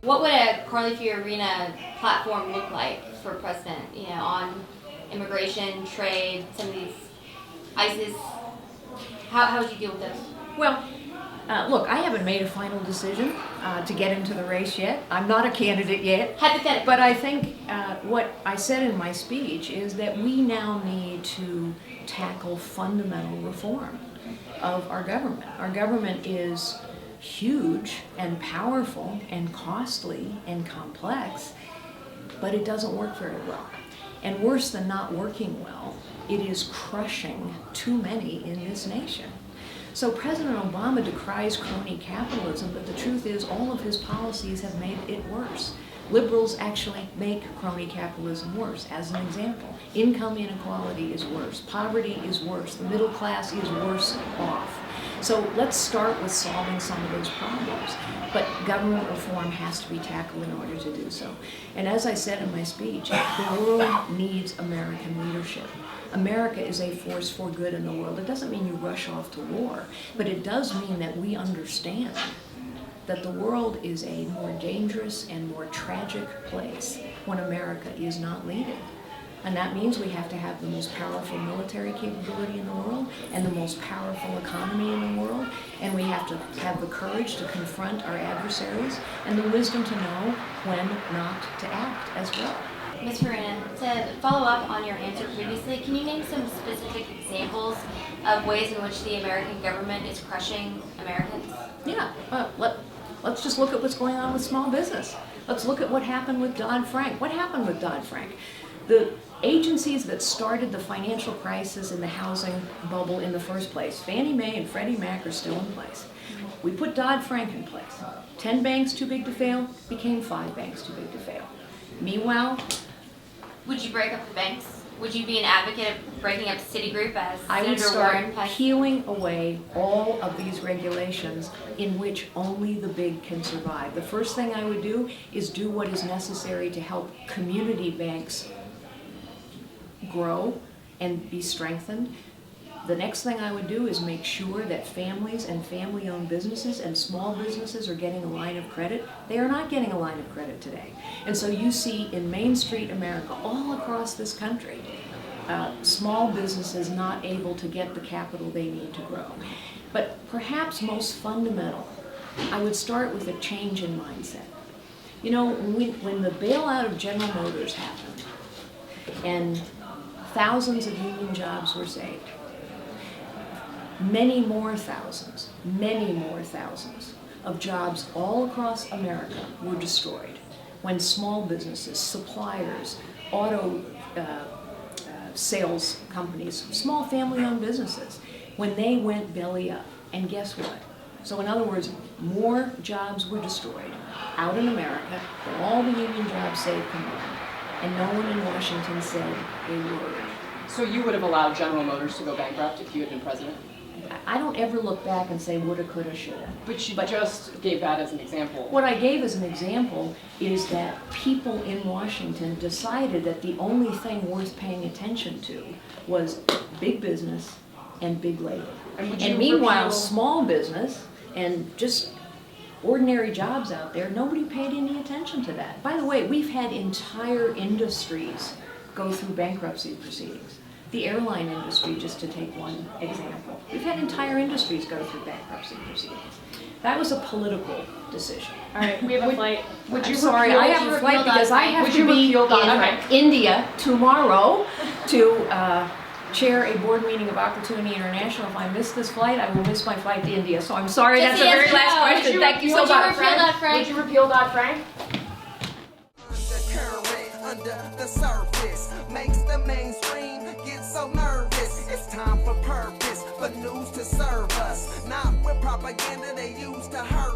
What would a Carly Fiorina platform look like for president? On immigration, trade, some of these ISIS. How would you deal with this? Well, look, I haven't made a final decision to get into the race yet. I'm not a candidate yet. Hypothetical. But I think what I said in my speech is that we now need to tackle fundamental reform of our government. Our government is huge and powerful and costly and complex, but it doesn't work very well. And worse than not working well, it is crushing too many in this nation. So President Obama decries crony capitalism, but the truth is all of his policies have made it worse. Liberals actually make crony capitalism worse. As an example, income inequality is worse, poverty is worse, the middle class is worse off. So let's start with solving some of those problems. But government reform has to be tackled in order to do so. And as I said in my speech, the world needs American leadership. America is a force for good in the world. It doesn't mean you rush off to war, but it does mean that we understand that the world is a more dangerous and more tragic place when America is not leading. And that means we have to have the most powerful military capability in the world and the most powerful economy in the world. And we have to have the courage to confront our adversaries and the wisdom to know when not to act as well. Ms. Fiorina, to follow up on your answer previously, can you name some specific examples of ways in which the American government is crushing Americans? Yeah, let's just look at what's going on with small business. Let's look at what happened with Dodd Frank. What happened with Dodd Frank? The agencies that started the financial crisis and the housing bubble in the first place, Fannie Mae and Freddie Mac, are still in place. We put Dodd Frank in place. 10 banks too big to fail became 5 banks too big to fail. Meanwhile, would you break up the banks? Would you be an advocate of breaking up Citigroup as I would Senator start Warren has? peeling away all of these regulations in which only the big can survive. The first thing I would do is do what is necessary to help community banks grow and be strengthened. The next thing I would do is make sure that families and family-owned businesses and small businesses are getting a line of credit. They are not getting a line of credit today. And so you see in Main Street America, all across this country, small businesses not able to get the capital they need to grow. But perhaps most fundamental, I would start with a change in mindset. You know, when the bailout of General Motors happened and thousands of union jobs were saved, many more thousands of jobs all across America were destroyed when small businesses, suppliers, auto sales companies, small family-owned businesses, when they went belly up. And guess what? So in other words, more jobs were destroyed out in America than all the union jobs saved combined. And no one in Washington said a word. So you would have allowed General Motors to go bankrupt if you had been president? I don't ever look back and say woulda, coulda, shoulda. But you just gave that as an example. What I gave as an example is that people in Washington decided that the only thing worth paying attention to was big business and big labor. And meanwhile, small business and just ordinary jobs out there, nobody paid any attention to that. By the way, we've had entire industries go through bankruptcy proceedings. The airline industry, just to take one example. We've had entire industries go through bankruptcy proceedings. That was a political decision. All right, we have a flight. I have a flight because I have to be in India tomorrow to chair a board meeting of Opportunity International. If I miss this flight, I will miss my flight to India. So I'm sorry, that's the very last question. Thank you so much. Would you repeal Dodd Frank? Undercurrent under the surface makes the mainstream get so nervous. It's time for purpose, for news to serve us, not with propaganda they use to hurt